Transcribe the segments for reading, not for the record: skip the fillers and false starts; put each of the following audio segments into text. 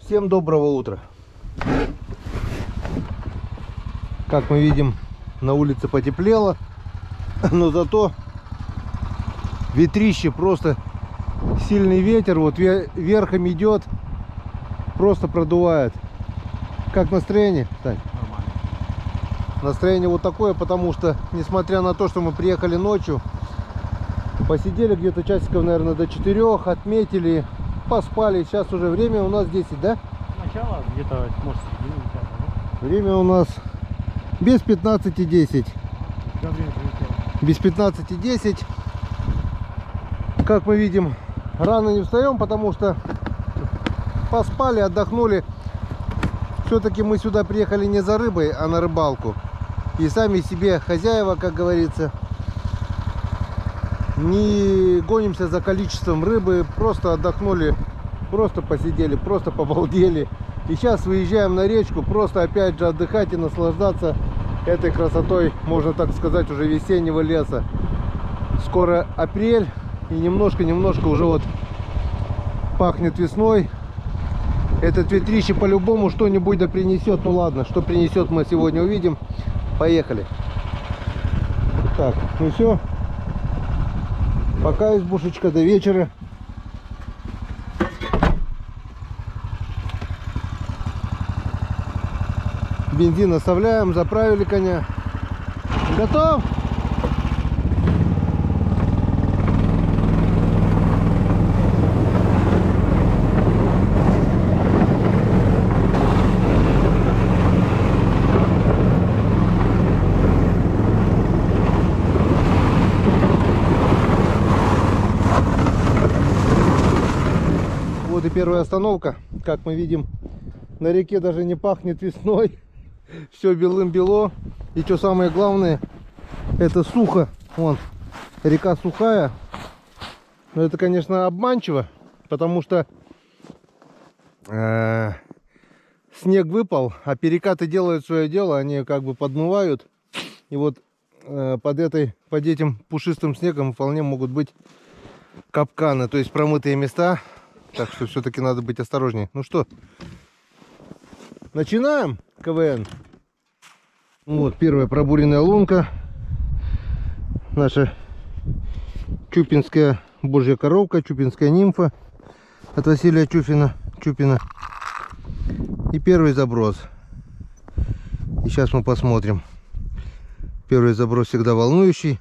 Всем доброго утра. Как мы видим, на улице потеплело, но зато ветрище, просто сильный ветер, вот верхом идет, просто продувает. Как настроение, Тань? Нормально. Настроение вот такое, потому что, несмотря на то, что мы приехали ночью, посидели где-то часиков, наверное, до 4, отметили, поспали. Сейчас уже время у нас 10, да? Начало где-то, может, середина, да? Время у нас без 15:10. Когда время прилетело? Без 15:10. Как мы видим, рано не встаем, потому что поспали, отдохнули. Все-таки мы сюда приехали не за рыбой, а на рыбалку. И сами себе хозяева, как говорится. Не гонимся за количеством рыбы, просто отдохнули, просто посидели, просто побалдели. И сейчас выезжаем на речку, просто опять же отдыхать и наслаждаться этой красотой, можно так сказать, уже весеннего леса. Скоро апрель, и немножко уже вот пахнет весной. Этот ветрище по-любому что-нибудь да принесет. Ну ладно, что принесет, мы сегодня увидим. Поехали. Так, ну все. Пока, избушечка, до вечера. Бензин оставляем, заправили коня. Готов? Вот и первая остановка. Как мы видим, на реке даже не пахнет весной. Все белым-бело. И что самое главное, это сухо. Вон, река сухая. Но это, конечно, обманчиво, потому что снег выпал, а перекаты делают свое дело. Они как бы подмывают. И вот под этим пушистым снегом вполне могут быть капканы, то есть промытые места. Так что все-таки надо быть осторожнее. Ну что, начинаем КВН. Вот первая пробуренная лунка. Наша чупинская божья коровка, чупинская нимфа от Василия Чупина. И первый заброс. И сейчас мы посмотрим. Первый заброс всегда волнующий.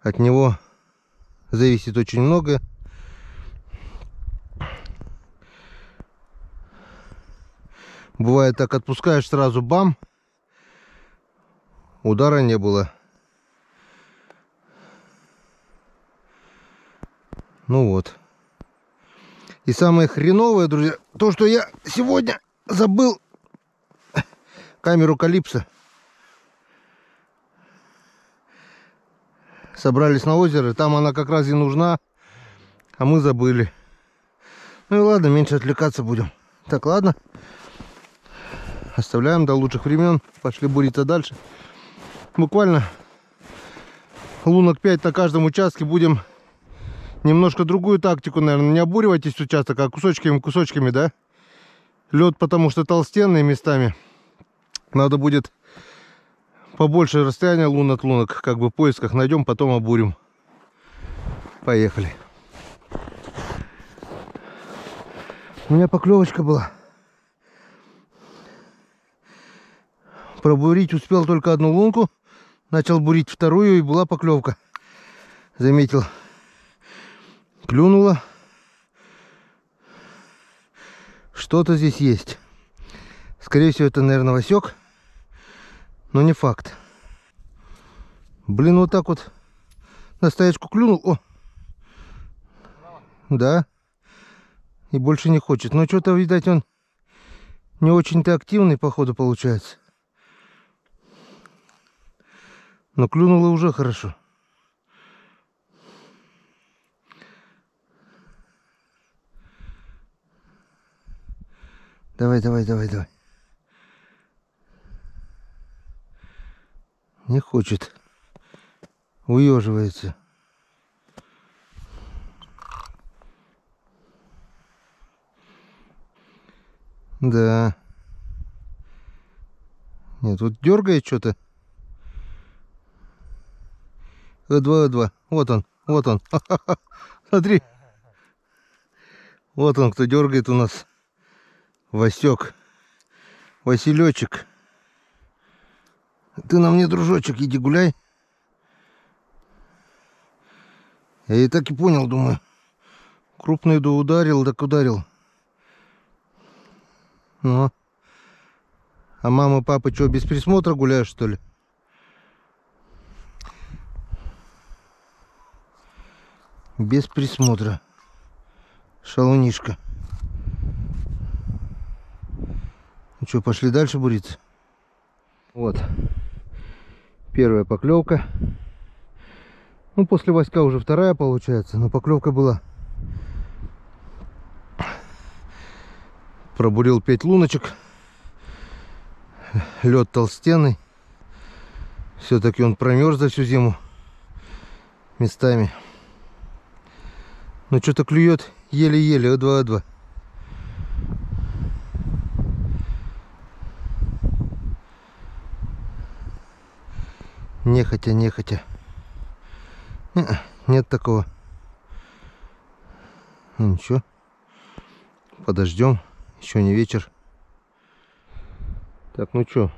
От него зависит очень многое. Бывает так, отпускаешь сразу, бам, удара не было. Ну вот. И самое хреновое, друзья, то, что я сегодня забыл камеру Калипсо. Собрались на озеро, там она как раз и нужна, а мы забыли. Ну и ладно, меньше отвлекаться будем. Так, ладно. Оставляем до лучших времен. Пошли буриться дальше. Буквально лунок 5 на каждом участке. Будем немножко другую тактику, наверное. Не обуривать весь участок, а кусочками, да? Лед потому что толстенный местами. Надо будет побольше расстояния лун от лунок. Как бы в поисках найдем, потом обурим. Поехали. У меня поклевочка была. Пробурить успел только одну лунку. Начал бурить вторую, и была поклевка. Заметил. Клюнула. Что-то здесь есть. Скорее всего, это, наверное, Васек. Но не факт. Блин, вот так вот на стоячку клюнул. О! Да. И больше не хочет. Но что-то, видать, он не очень-то активный, походу, получается. Но клюнуло уже хорошо. Давай. Не хочет. Уеживается. Да. Нет, вот дергает что-то. Э2. Вот он, вот он. Смотри. Вот он, кто дергает у нас. Васек. Василечек. Ты на мне, дружочек, иди гуляй. Я и так и понял, думаю. Крупный да ударил, так ударил. Ну. А мама, папа что, без присмотра гуляют, что ли? Без присмотра. Шалунишка. Ну что, пошли дальше буриться? Вот. Первая поклевка. Ну, после Васька уже вторая получается, но поклевка была. Пробурил 5 луночек. Лед толстенный. Все-таки он промерз за всю зиму местами. Но что-то клюет еле-еле. Э2. Нехотя. Нет такого. Ну ничего. Подождем. Еще не вечер. Так, ну что.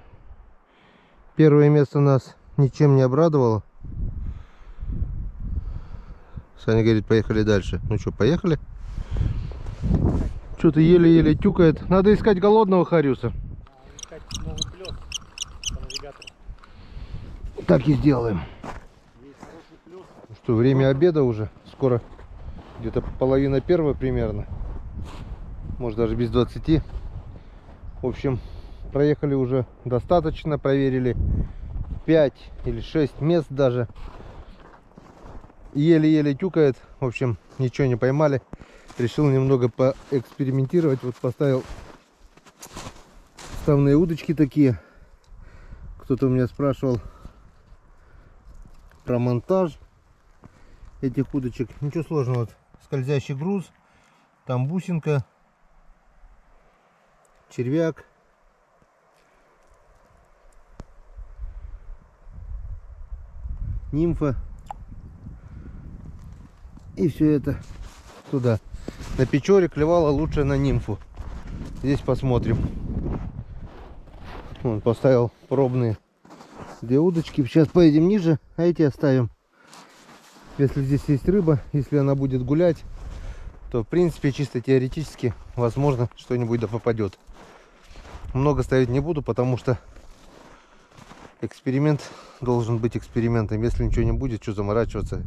Первое место нас ничем не обрадовало. Саня говорит, поехали дальше. Ну что, поехали? Что-то еле-еле тюкает. Надо искать голодного Хариуса. Искать новый плёс по навигатору. Так и сделаем. Есть хороший плюс. Ну что, время обеда уже. Скоро где-то половина первого примерно. Может даже без 20. В общем, проехали уже достаточно. Проверили 5 или 6 мест даже. Еле-еле тюкает. В общем, ничего не поймали. Решил немного поэкспериментировать. Вот поставил ставные удочки такие. Кто-то у меня спрашивал про монтаж этих удочек. Ничего сложного. Вот скользящий груз. Там бусинка. Червяк. Нимфа. И все это туда. На печоре клевала лучше на нимфу. Здесь посмотрим. Он поставил пробные 2 удочки. Сейчас поедем ниже, а эти оставим. Если здесь есть рыба, если она будет гулять, то в принципе чисто теоретически возможно что-нибудь да попадет. Много ставить не буду, потому что эксперимент должен быть экспериментом. Если ничего не будет, что заморачиваться.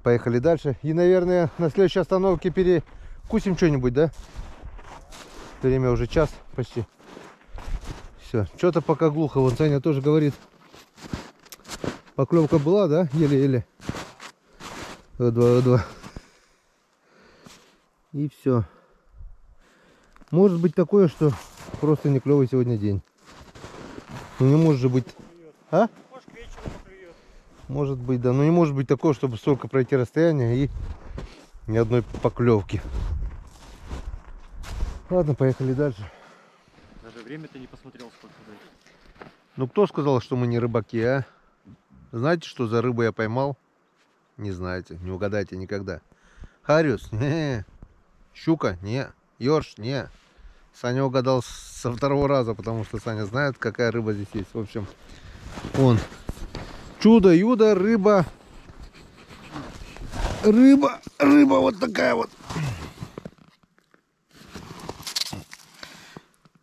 Поехали дальше. И, наверное, на следующей остановке перекусим что-нибудь, да? Время уже час почти. Все. Что-то пока глухо. Вон Саня тоже говорит. Поклевка была, да? Еле-еле. Э2. И все. Может быть такое, что просто не клевый сегодня день. Ну не может же быть. А? Может, к вечеру поклюет. Может быть, да. Но не может быть такого, чтобы столько пройти расстояние и ни одной поклевки. Ладно, поехали дальше. Даже время-то не посмотрел, сколько дает. Ну кто сказал, что мы не рыбаки, а? Знаете, что за рыбу я поймал? Не знаете, не угадаете никогда. Хариус? Не. Щука? Не. Ёрш? Не. Саня угадал со 2-го раза, потому что Саня знает, какая рыба здесь есть. В общем, он. Чудо-юдо, рыба. Рыба вот такая вот.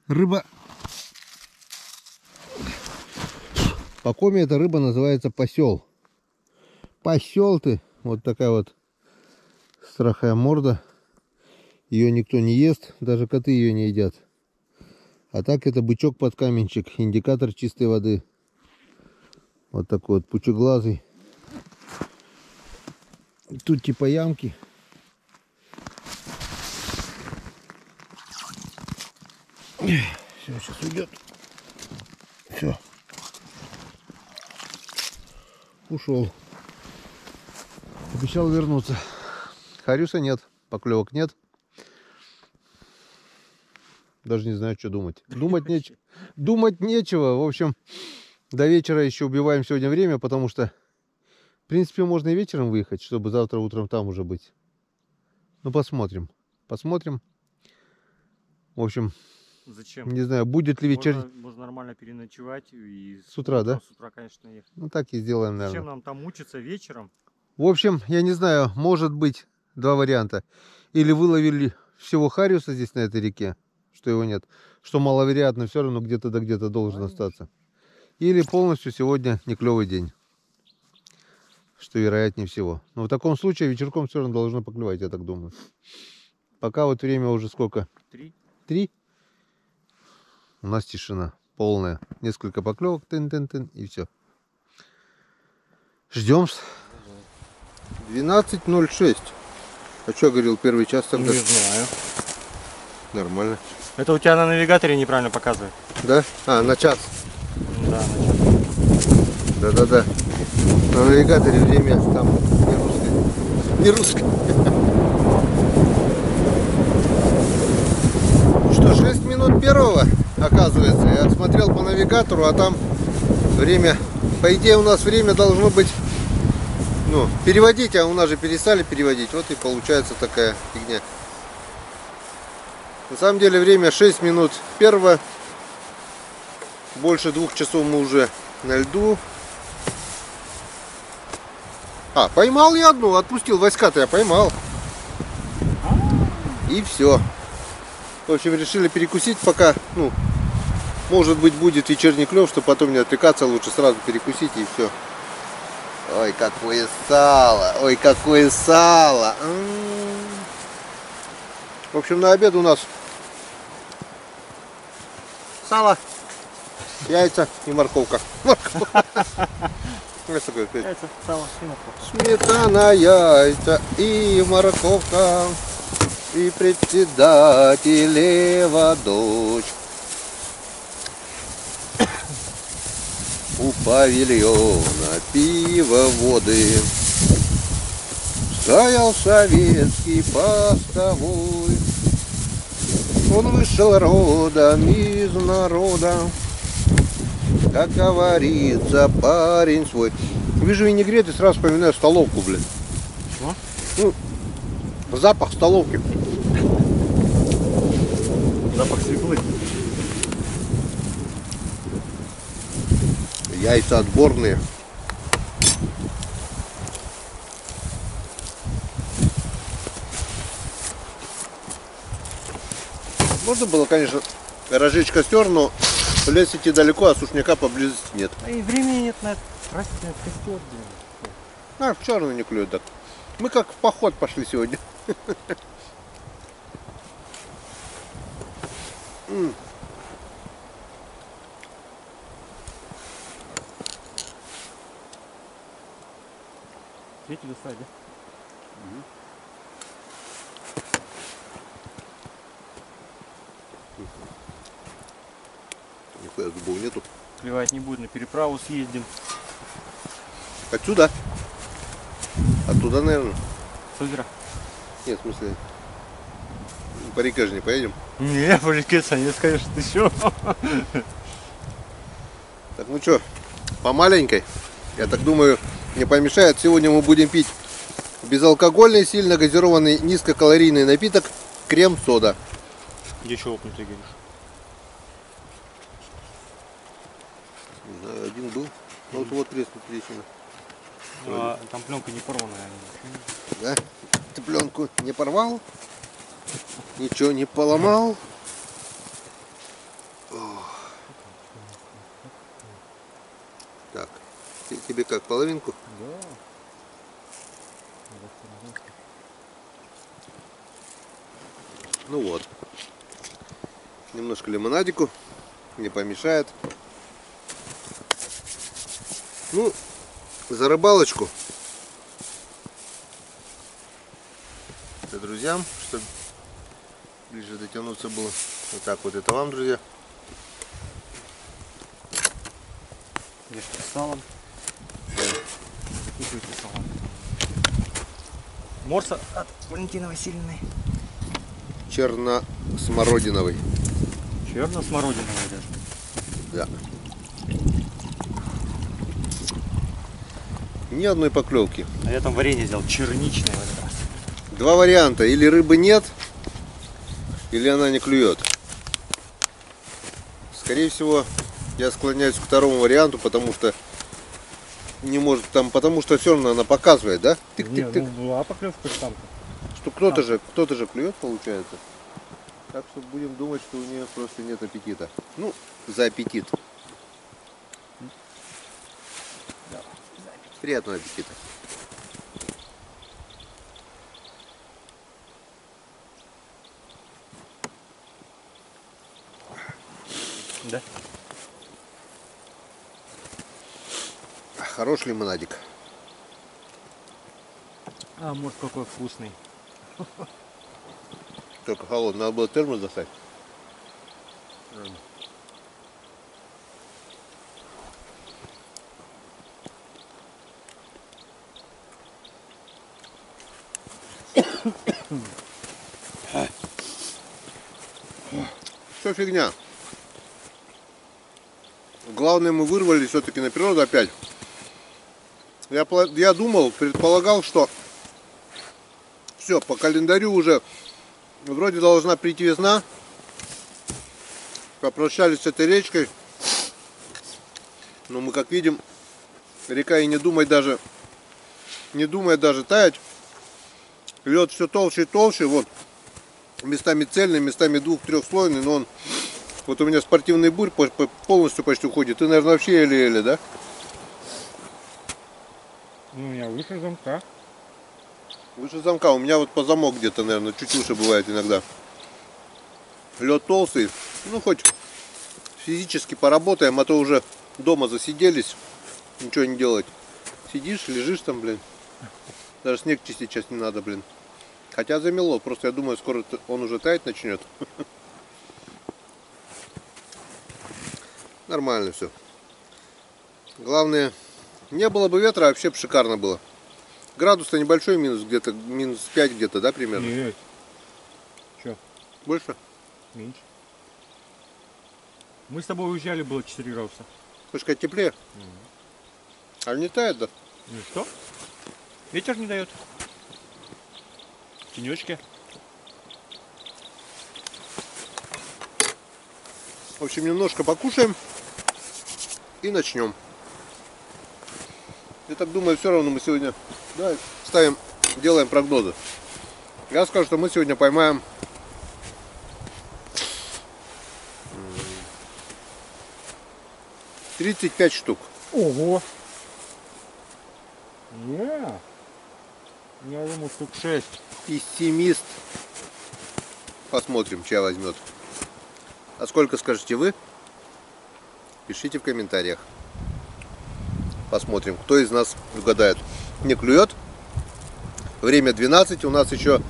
Рыба. По коме эта рыба называется посел. Посел ты. Вот такая вот страхая морда. Ее никто не ест, даже коты ее не едят. А так это бычок под каменчик, индикатор чистой воды. Вот такой вот пучеглазый. Тут типа ямки. Все, сейчас уйдет. Все. Ушел. Обещал вернуться. Хариуса нет, поклевок нет. Даже не знаю, что думать. Думать нечего. В общем, до вечера еще убиваем сегодня время, потому что, в принципе, можно и вечером выехать, чтобы завтра утром там уже быть. Ну, посмотрим. Посмотрим. В общем, Зачем? не знаю, будет ли вечер... Можно нормально переночевать и С утра, да? С утра, конечно, ехать. Ну, так и сделаем, наверное. Зачем нам там мучиться вечером? В общем, я не знаю, может быть два варианта. Или выловили всего хариуса здесь на этой реке, что его нет, что маловероятно, все равно где-то да где-то должен остаться. Или полностью сегодня не клевый день, что вероятнее всего. Но в таком случае вечерком все равно должно поклевать, я так думаю. Пока вот время уже сколько? 3. 3. У нас тишина полная. Несколько поклевок, тын-тын-тын, и все. Ждем. 12:06. А что говорил первый час тогда? Не знаю. Нормально. Это у тебя на навигаторе неправильно показывает. Да? А, на час. Да, Да-да-да. На навигаторе время там не русское. Не русское. Ну что, 6 минут первого, оказывается. Я смотрел по навигатору, а там время... По идее у нас время должно быть... Ну, переводить, а у нас же перестали переводить. Вот и получается такая фигня. На самом деле время 6 минут первого. Больше 2 часов мы уже на льду. А, поймал я одну, отпустил войска-то я поймал. И все. В общем, решили перекусить пока, ну, может быть будет вечерний клев, чтобы потом не отвлекаться, лучше сразу перекусить и все. Ой, какое сало! Ой, какое сало! В общем, на обед у нас сало, яйца и морковка. Яйца, сало и морковка. Сметана, яйца и морковка, и председателева дочь. У павильона пивоводы стоял советский постовой. Он вышел родом из народа, как говорится, парень свой. Вижу винегрет и сразу вспоминаю столовку, блин. Чего? Ну, запах столовки. Запах свеклы. Яйца отборные. Можно было, конечно, разжечь костер, но в лес идти далеко, а сушняка поблизости нет. А и времени нет на это. Красить на этот костер. А, в черный не клюет так. Мы как в поход пошли сегодня. Третий достать, да? Нихуя зубов нету. Клевать не будет, на переправу съездим. Отсюда? Оттуда, наверное. С озера? Нет, в смысле. По реке же не поедем. Не, по реке, нет, конечно, ты что? Так, ну что, по маленькой, я так думаю, не помешает. Сегодня мы будем пить безалкогольный, сильно газированный, низкокалорийный напиток крем-сода. Где щелкнуть, ты говоришь? Не знаю, один был. Ну вот треснут трещина. А, там пленка не порванная. Да? Ты пленку не порвал? Ничего не поломал? Ох. Так, тебе как, половинку? Да. Ну вот. Немножко лимонадику. Не помешает. Ну, за рыбалочку. Это друзьям, чтобы ближе дотянуться было. Вот так вот это вам, друзья. Ешьте с салом. Закусывайте салом. Морса от Валентины Васильевны. Черно-смородиновый. Черно-смородиновая даже. Да. Ни одной поклевки. А я там варенье сделал черничное в этот раз. Два варианта. Или рыбы нет, или она не клюет. Скорее всего, я склоняюсь к второму варианту, потому что не может там, потому что все равно она показывает, да? Нет, Тык-тык-тык. ну была поклевка там-то. Что кто-то же клюет, получается. Так что будем думать, что у нее просто нет аппетита. Ну, за аппетит. Приятного аппетита. Да. Хороший лимонадик. А, может, какой вкусный. Только холодный. Надо было термос достать. Все фигня. Главное, мы вырвались все-таки на природу опять. Я думал, предполагал, что все, по календарю уже вроде должна прийти весна. Попрощались с этой речкой. Но мы, как видим, река и не думает даже таять. Лед все толще и толще. Вот местами цельный, местами двух-трехслойный, но он, вот у меня спортивный бурь полностью почти уходит. Ты, наверное, вообще еле-еле, да? Ну, у меня выше замка. Выше замка. У меня вот по замок где-то, наверное, чуть выше бывает иногда. Лед толстый. Ну, хоть физически поработаем, а то уже дома засиделись. Ничего не делать. Сидишь, лежишь там, блин. Даже снег чистить сейчас не надо, блин. Хотя замело, просто я думаю, скоро он уже таять начнет. Нормально все. Главное, не было бы ветра, вообще бы шикарно было. Градус-то небольшой, минус где-то, минус 5 где-то, да, примерно? Нет. Че? Больше? Меньше. Мы с тобой уезжали, было 4 градуса. Хочешь сказать, теплее? А не тает, да? Ну и что? Ветер не дает. Тенечки. В общем, немножко покушаем и начнем. Я так думаю, все равно мы сегодня делаем прогнозы. Я скажу, что мы сегодня поймаем 35 штук. Ого! Не. Я думал, штук 6. Пессимист. Посмотрим, чья возьмет. А сколько скажете вы? Пишите в комментариях. Посмотрим, кто из нас угадает. Не клюет. Время 12. У нас еще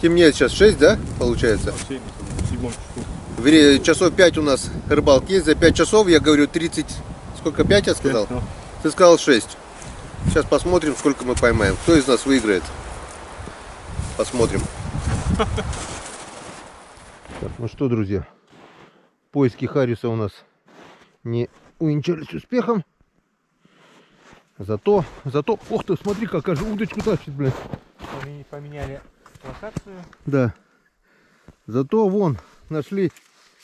темнеет сейчас 6, да? Получается. Часов 5 у нас рыбалки есть. За 5 часов я говорю 30. Сколько? 5 я сказал? 5, да. Ты сказал 6. Сейчас посмотрим, сколько мы поймаем. Кто из нас выиграет? Посмотрим. Так, ну что, друзья, поиски Хариуса у нас не увенчались успехом. Зато, ух ты, смотри, какая же удочку тащит, блин. Поменяли локацию. Да. Зато вон нашли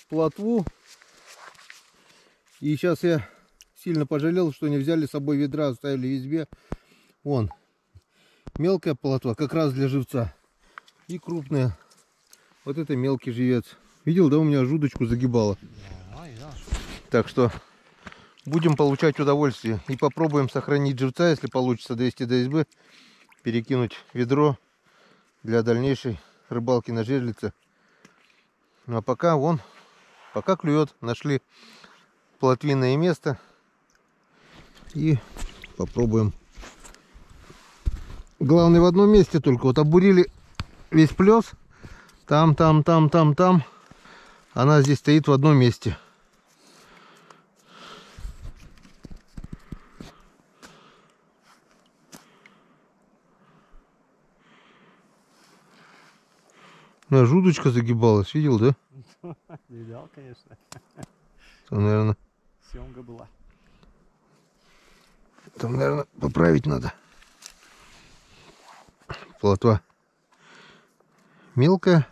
плотву. И сейчас я сильно пожалел, что не взяли с собой ведра, оставили в избе. Вон мелкая плотва, как раз для живца. И крупная. Вот это мелкий живец. Видел, да, у меня жудочку загибало. Так что будем получать удовольствие. И попробуем сохранить живца, если получится довести до избы. Перекинуть ведро для дальнейшей рыбалки на жерлице. Ну а пока пока клюет. Нашли плотвинное место. И попробуем. Главное, в одном месте только. Вот обурили весь плес. Там. Она здесь стоит в одном месте. У меня жудочка загибалась, видел, да? Видал, конечно. Там, наверное, Съемка была. поправить надо. Плотва мелкая.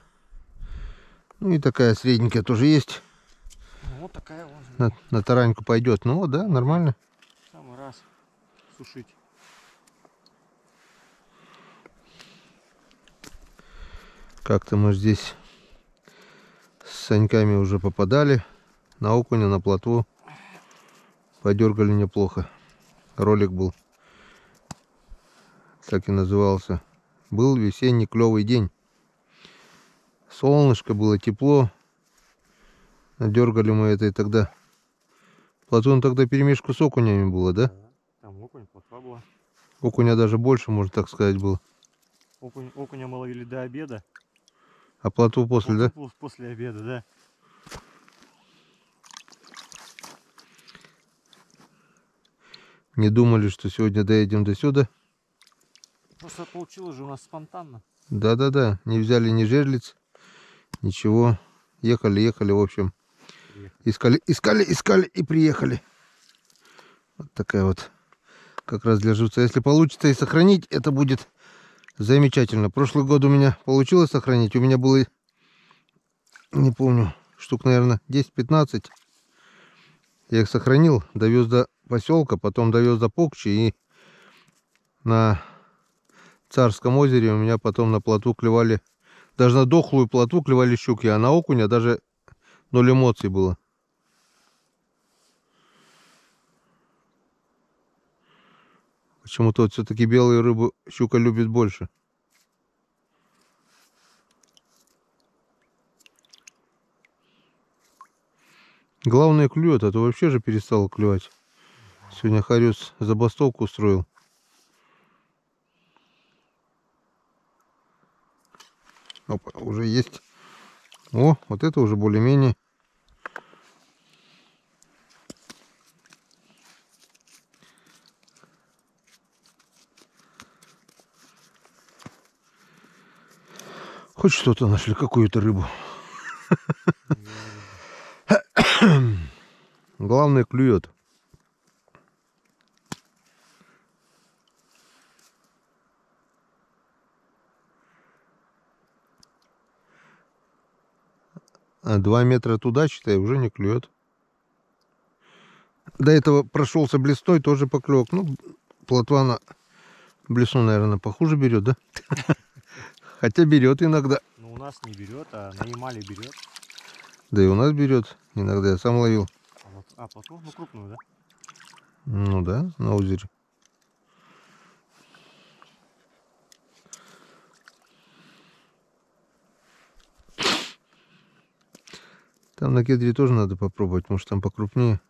Ну и такая средненькая тоже есть. Ну, вот такая вот. На тараньку пойдет. Ну да, нормально. В самый раз сушить. Как-то мы здесь с Саньками уже попадали на окуня, на плотву. Подергали неплохо. Ролик был. Так и назывался. Был весенний клевый день. Солнышко было, тепло. Надергали мы это и тогда. Плотву тогда перемешку с окунями было, да? Там окунь, плотва была. Окуня даже больше, можно так сказать, было. Окуня мы ловили до обеда. А плотву после, да? После обеда, да. Не думали, что сегодня доедем до сюда. Просто получилось же у нас спонтанно. Да-да-да, не взяли ни жерлиц, ничего. Ехали, в общем. Искали и приехали. Вот такая вот, как раз для живца. Если получится и сохранить, это будет замечательно. Прошлый год у меня получилось сохранить. У меня было, не помню, штук, наверное, 10-15. Я их сохранил, довез до поселка, потом довез до Покчи, и на Царском озере у меня потом на плотву клевали, даже на дохлую плотву клевали щуки, а на окуня даже 0 эмоций было. Почему-то вот все-таки белую рыбу щука любит больше. Главное, клюет, а то вообще же перестал клевать. Сегодня Харюс забастовку устроил. Опа, уже есть. О, вот это уже более-менее. Хоть что-то нашли, какую-то рыбу. Главное, клюет. А 2 метра туда, считай, уже не клюет. До этого прошелся блесной, тоже поклевок. Ну, плотва на блесну, наверное, похуже берет, да? Хотя берет иногда. Ну, у нас не берет, а на Ямале берет. Да и у нас берет. Иногда я сам ловил. Плотву? Ну, крупную, да? Ну да, на озере. Там на кедре тоже надо попробовать, может там покрупнее.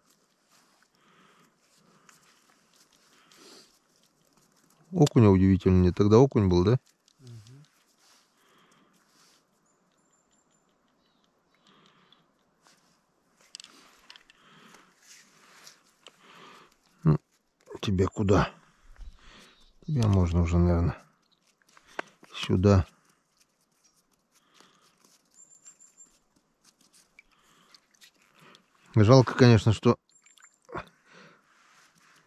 Окуня удивительно, нет. Тогда окунь был, да? Угу. Ну, тебе куда? Тебе можно уже, наверное, сюда. Жалко, конечно, что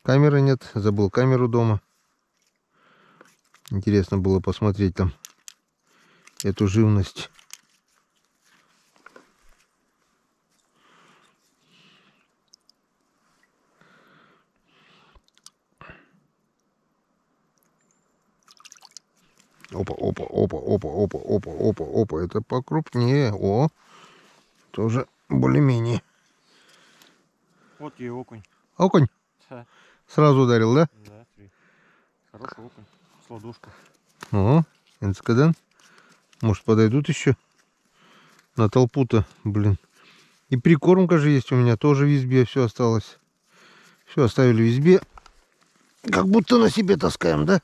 камеры нет. Забыл камеру дома. Интересно было посмотреть там эту живность. Опа, опа, опа, опа, опа, опа, опа, опа. Это покрупнее. О, тоже более-менее. Вот и окунь. Окунь? Да. Сразу ударил, да? Да, смотри. Хороший окунь. С ладошку. О, энцкаден. Может, подойдут еще? На толпу-то, блин. И прикормка же есть у меня, тоже в избе все осталось. Все оставили в избе. Как будто на себе таскаем, да?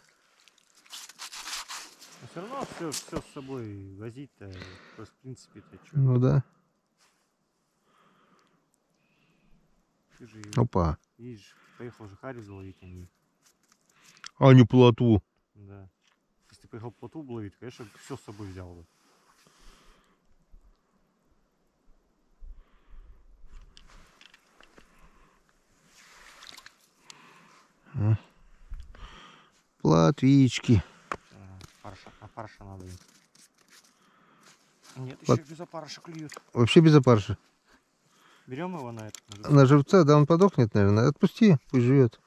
Но все равно все с собой возить-то, то есть, в принципе-то, что. Ну да. Ты же, Опа. видишь, поехал же Харю заловить, а не... А не плотву. Да. Если ты поехал плотву ловить, конечно, все с собой взял бы. Плотвички. Опарыша надо. Нет, еще без опарыша клюют. Вообще без опарыша. Берем его на это? На живца, да, он подохнет, наверное. Отпусти, пусть живет.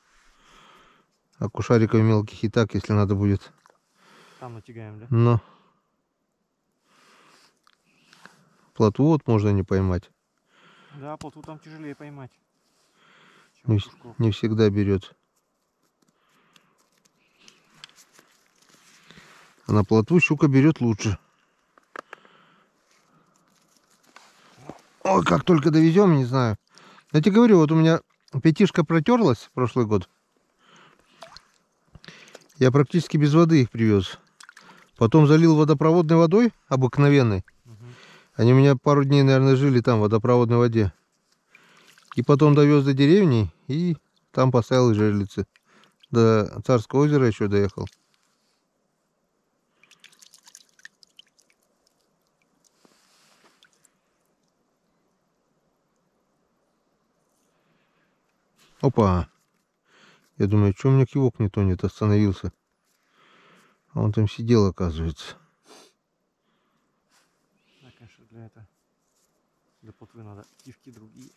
А кушариков мелких и так, если надо будет. Там натягаем, да? Но плотву вот можно не поймать. Да, плотву там тяжелее поймать. Не всегда берет. А на плотву щука берет лучше. Ой, как только довезем, не знаю. Я тебе говорю, вот у меня пятишка протерлась прошлый год. Я практически без воды их привез. Потом залил водопроводной водой, обыкновенной. Они у меня пару дней, наверное, жили там в водопроводной воде. И потом довез до деревни и там поставил из жерлицы. До Царского озера еще доехал. Опа! Я думаю, что у меня кивок не тонет, остановился. А он там сидел, оказывается. Да, конечно, для плотвы надо кивки другие.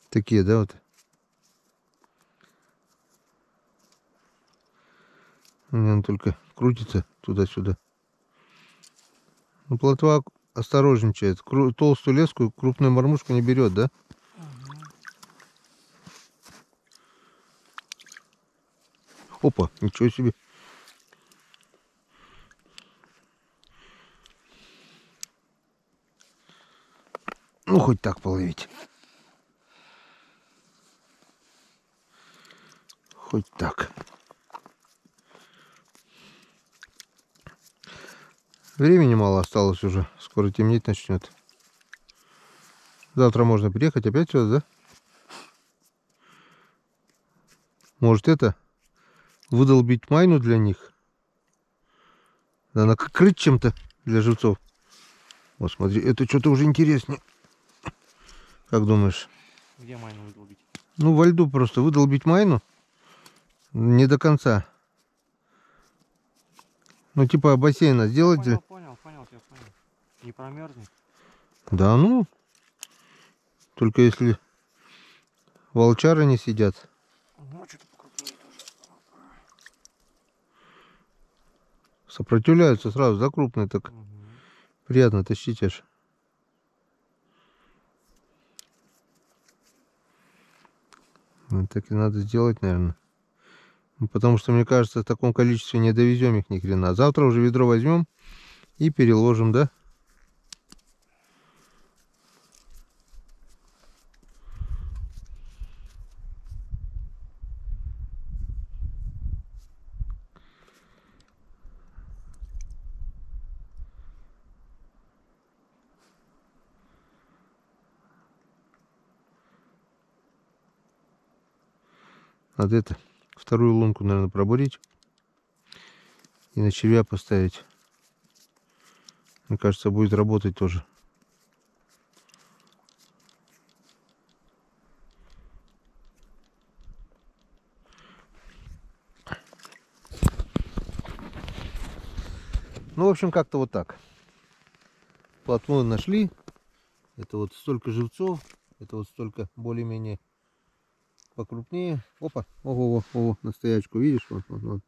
Такие, да, вот? У меня он только крутится туда-сюда. Ну, плотва осторожничает. Толстую леску, крупную мормушку не берет, да? Опа, ничего себе. Ну, хоть так половить. Хоть так. Времени мало осталось уже. Скоро темнеть начнет. Завтра можно приехать опять сюда, да? Может это выдолбить майну для них? Да, накрыть чем-то для живцов. Вот смотри, это что-то уже интереснее. Как думаешь? Где майну выдолбить? Ну, во льду просто выдолбить майну. Не до конца. Ну, типа бассейна сделать. Понял, я понял. Не промерзнет? Да, ну. Только если волчары не сидят. Ну, что-то покрупнее тоже. Сопротивляются сразу, да, крупные так. Приятно тащить аж. Вот так и надо сделать, наверное. Потому что, мне кажется, в таком количестве не довезем их ни хрена. Завтра уже ведро возьмем и переложим, да? Надо это, вторую лунку, наверное, пробурить и на червя поставить. Мне кажется, будет работать тоже. Ну, в общем, как-то вот так. Плотву нашли. Это вот столько живцов. Это вот столько более-менее покрупнее. Опа, ого, ого, на стоячку, видишь? Вот, вот, вот.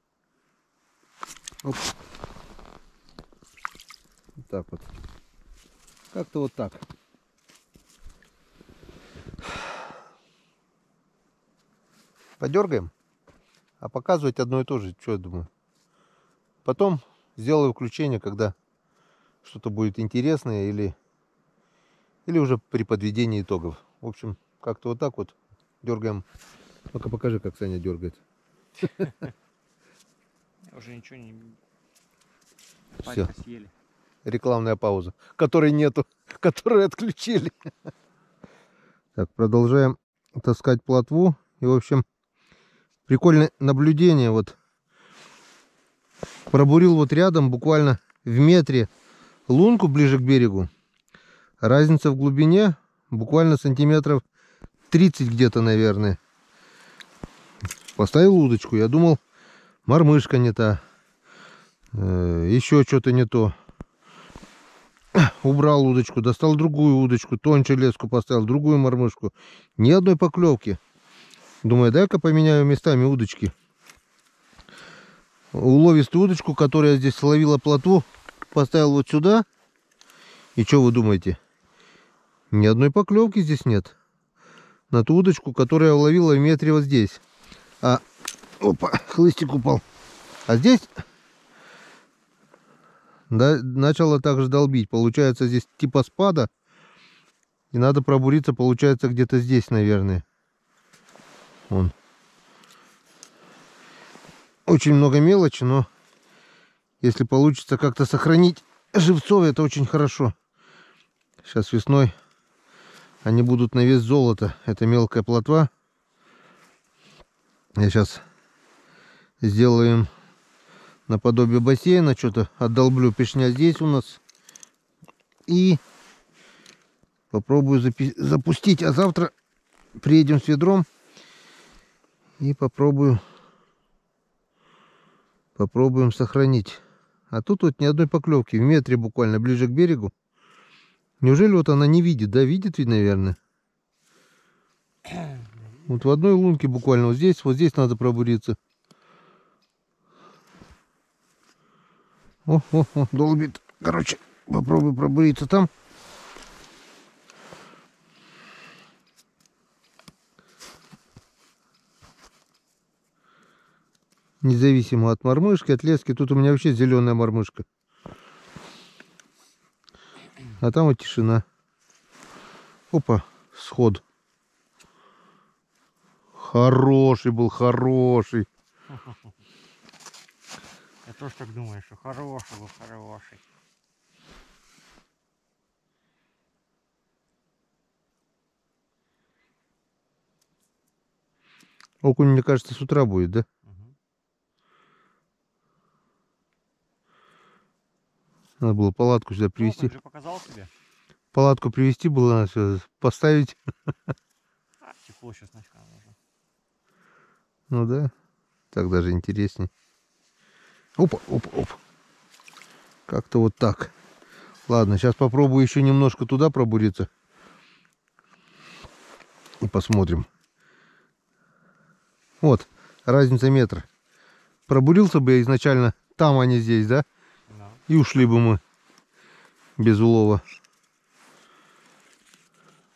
Оп. Вот так вот. Как-то вот так. Подергаем. А показывать одно и то же, что я думаю. Потом сделаю включение, когда что-то будет интересное или уже при подведении итогов. В общем, как-то вот так вот дергаем. Ну-ка покажи, как Саня дергает. Уже ничего не... Все. Съели. Рекламная пауза, которой нету, которую отключили. Так, продолжаем таскать плотву. И, в общем, прикольное наблюдение. Вот пробурил вот рядом, буквально в метре, лунку ближе к берегу. Разница в глубине буквально сантиметров 30 где-то, наверное. Поставил удочку, я думал, мормышка не та, еще что-то не то. Убрал удочку, достал другую удочку, тоньше леску поставил, другую мормышку. Ни одной поклевки. Думаю, дай-ка поменяю местами удочки. Уловистую удочку, которая здесь словила плотву, поставил вот сюда. И что вы думаете? Ни одной поклевки здесь нет. На ту удочку, которая уловила в метре вот здесь. А, опа, хлыстик упал. А здесь... Да, начало также долбить. Получается здесь типа спада. И надо пробуриться, получается, где-то здесь, наверное. Вон. Очень много мелочи, но если получится как-то сохранить живцов, это очень хорошо. Сейчас весной они будут на вес золота. Это мелкая плотва. Я сейчас сделаю им наподобие бассейна, что-то отдолблю пешня здесь у нас. И попробую запустить. А завтра приедем с ведром и попробуем сохранить. А тут вот ни одной поклевки. В метре буквально, ближе к берегу. Неужели вот она не видит? Да, видит ведь, наверное. Вот в одной лунке буквально вот здесь надо пробуриться. О, долбит. Короче, попробую пробуриться там. Независимо от мормышки, от лески. Тут у меня вообще зеленая мормышка. А там вот тишина. Опа, сход. Хороший был, хороший. Я тоже так думаю, что хороший был, хороший. Окунь, мне кажется, с утра будет, да? Угу. Надо было палатку сюда привезти. Окунь же показал тебе? Палатку привезти было, надо сюда поставить. Тепло сейчас нафиг нужно. Ну да, так даже интересней. Опа, опа, опа. Как-то вот так. Ладно, сейчас попробую еще немножко туда пробуриться. И посмотрим. Вот, разница метра. Пробурился бы я изначально там, а не здесь, да? Да. И ушли бы мы без улова.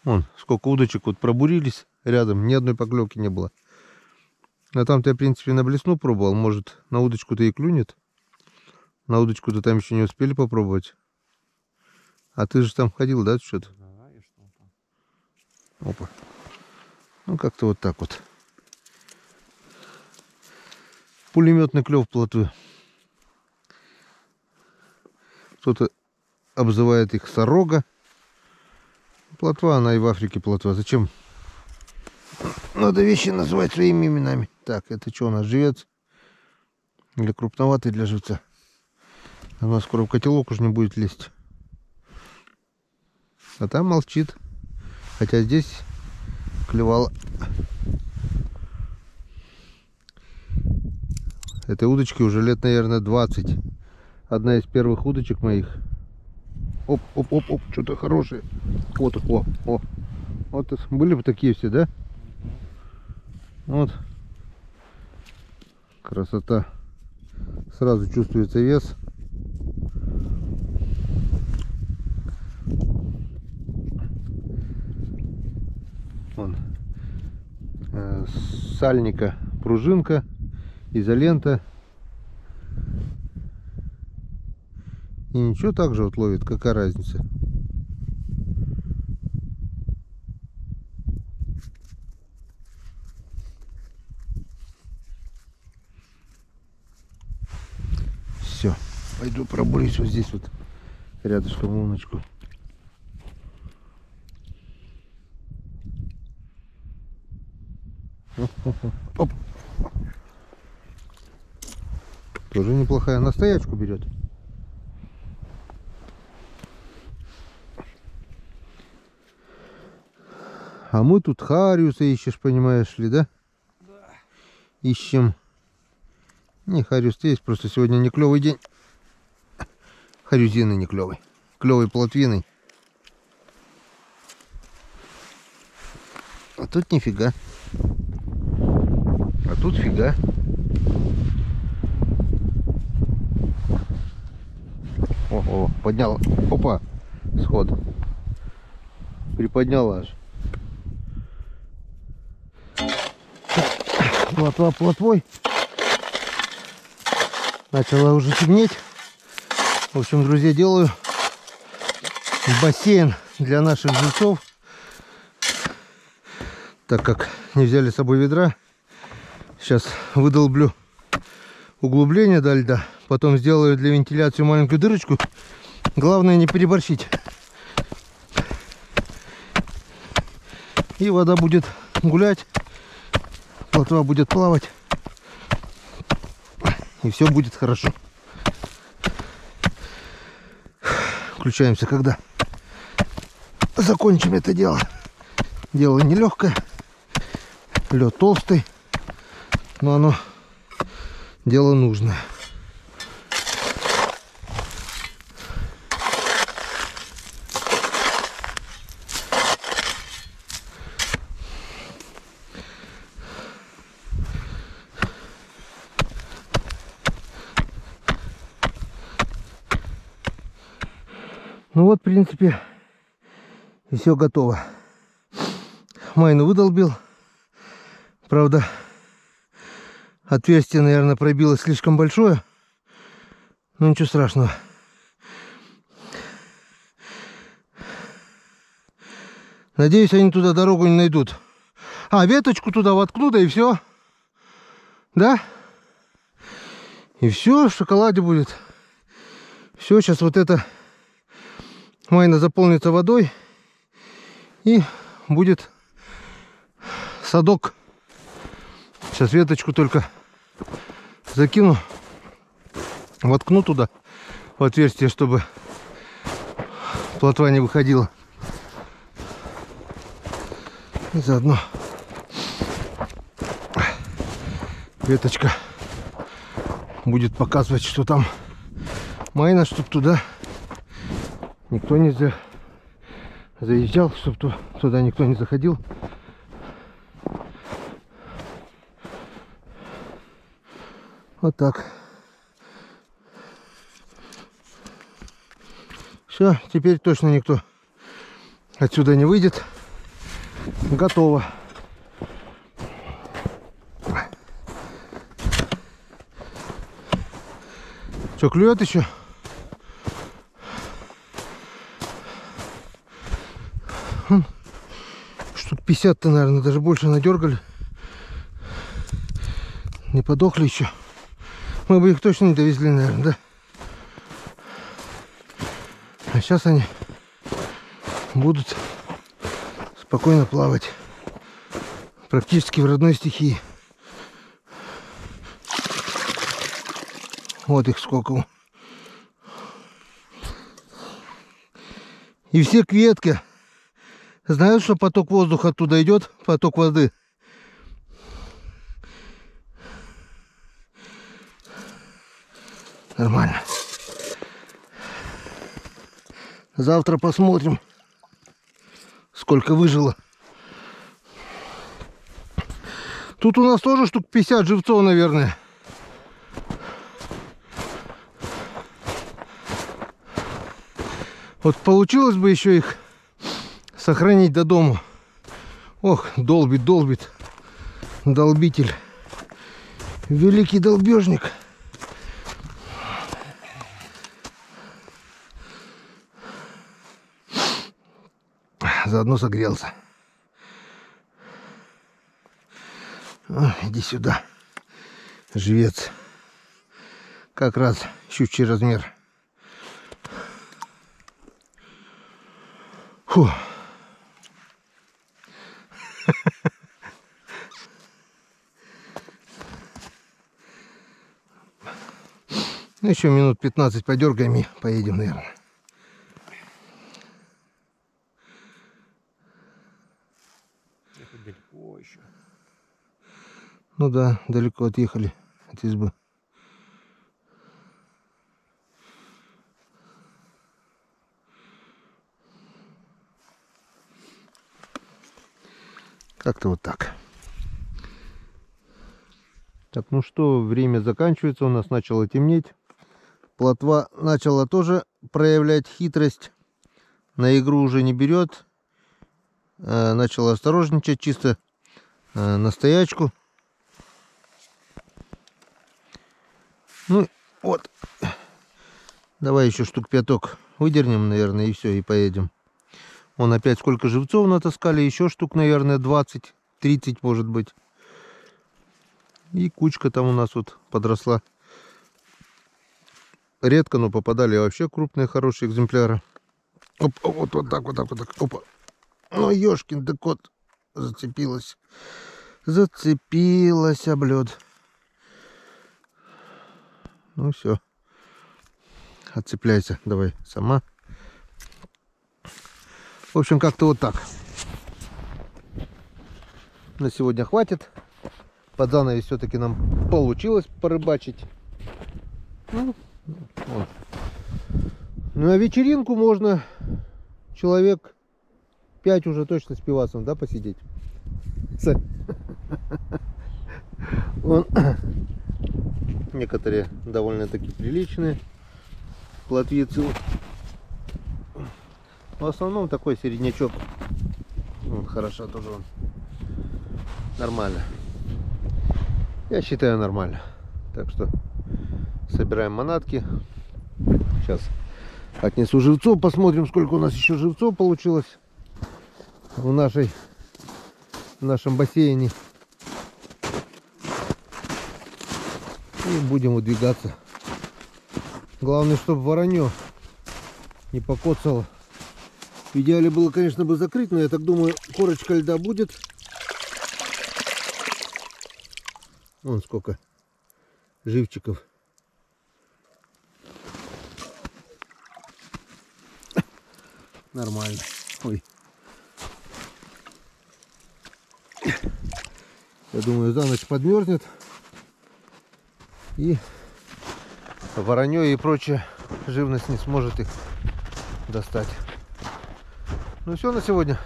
Вон, сколько удочек вот пробурились рядом, ни одной поклевки не было. А там-то я, в принципе, на блесну пробовал. Может, на удочку-то и клюнет. На удочку-то там еще не успели попробовать. А ты же там ходил, да, что-то? Да, и что там? Опа. Ну, как-то вот так вот. Пулеметный клев плотвы. Кто-то обзывает их сорога. Плотва, она и в Африке плотва. Зачем? Надо вещи называть своими именами. Так, это что у нас, живец? Или крупноватый для живца? Она скоро в котелок уж не будет лезть. А там молчит. Хотя здесь клевала. Этой удочке уже лет, наверное, 20. Одна из первых удочек моих. Оп, оп, оп, оп, что-то хорошее. Вот, о. Вот были бы такие все, да? Вот. Красота. Сразу чувствуется вес. Вон. Сальника пружинка, изолента. И ничего, так же вот ловит, какая разница. Все, пойду пробурюсь вот здесь вот рядышком луночку. Оп. Тоже неплохая, на стоячку берет. А мы тут хариуса ищешь, понимаешь ли, да? Да. ищем. Не, харюс есть, просто сегодня не клевый день. Харюзины не клевый. Клевый плотвиной. А тут нифига. А тут фига. Ого, поднял. Опа, сход. Приподняла аж. Плотва плотвой. Начала уже темнеть. В общем, друзья, делаю бассейн для наших жильцов. Так как не взяли с собой ведра, сейчас выдолблю углубление до льда. Потом сделаю для вентиляции маленькую дырочку. Главное не переборщить. И вода будет гулять. Плотва будет плавать. И все будет хорошо. Включаемся, когда закончим это дело. Дело нелегкое. Лед толстый. Но оно дело нужное. Ну вот, в принципе, и все готово. Майну выдолбил. Правда, отверстие, наверное, пробилось слишком большое. Но ничего страшного. Надеюсь, они туда дорогу не найдут. А, веточку туда воткну, да и все. Да? И все, в шоколаде будет. Все, сейчас вот это майна заполнится водой. И будет садок. Сейчас веточку только закину. Воткну туда в отверстие, чтобы плотва не выходила. И заодно веточка будет показывать, что там майна, чтобы туда никто не заезжал, чтобы туда никто не заходил. Вот так. Все, теперь точно никто отсюда не выйдет. Готово. Что, клюет еще? Штук 50-то, наверное, даже больше надергали. Не подохли еще. Мы бы их точно не довезли, наверное, да? А сейчас они будут спокойно плавать. Практически в родной стихии. Вот их сколько. И все к ветке. Знают, что поток воздуха оттуда идет, поток воды. Нормально. Завтра посмотрим, сколько выжило. Тут у нас тоже штук 50 живцов, наверное. Вот получилось бы еще их сохранить до дома. Ох, долбит, долбит. Долбитель. Великий долбежник. Заодно согрелся. О, иди сюда, живец. Как раз щучий размер. Фу. Ну, еще минут 15 подергаем и поедем, наверное. Это далеко еще. Ну да, далеко отъехали от избы. Как-то вот так. Так, ну что, время заканчивается, у нас начало темнеть. Плотва начала тоже проявлять хитрость. На игру уже не берет. Начала осторожничать чисто на стоячку. Ну вот. Давай еще штук 5 выдернем, наверное, и все, и поедем. Вон опять сколько живцов натаскали. Еще штук, наверное, 20-30 может быть. И кучка там у нас вот подросла. Редко, но попадали вообще крупные, хорошие экземпляры. Оп, вот так, вот так, вот так. Опа. Ну, ёшкин да кот. Зацепилась. Зацепилась, облет. Ну все. Отцепляйся. Давай сама. В общем, как-то вот так. На сегодня хватит. Под занавес все-таки нам получилось порыбачить. Ну, вот. Ну, а вечеринку можно человек 5 уже точно с пивасом, да, посидеть. Вон. Некоторые довольно-таки приличные плотвицы. В основном такой середнячок. Вот, хорошо тоже он. Нормально. Я считаю, нормально. Так что собираем манатки. Сейчас отнесу живцов, посмотрим, сколько у нас еще живцов получилось в нашем бассейне. И будем выдвигаться. Главное, чтобы воронье не покоцало. В идеале было, конечно, бы закрыть, но я так думаю, корочка льда будет. Вон сколько живчиков. Нормально. Ой. Я думаю, за ночь подмерзнет. И воронье и прочая живность не сможет их достать. Ну все на сегодня.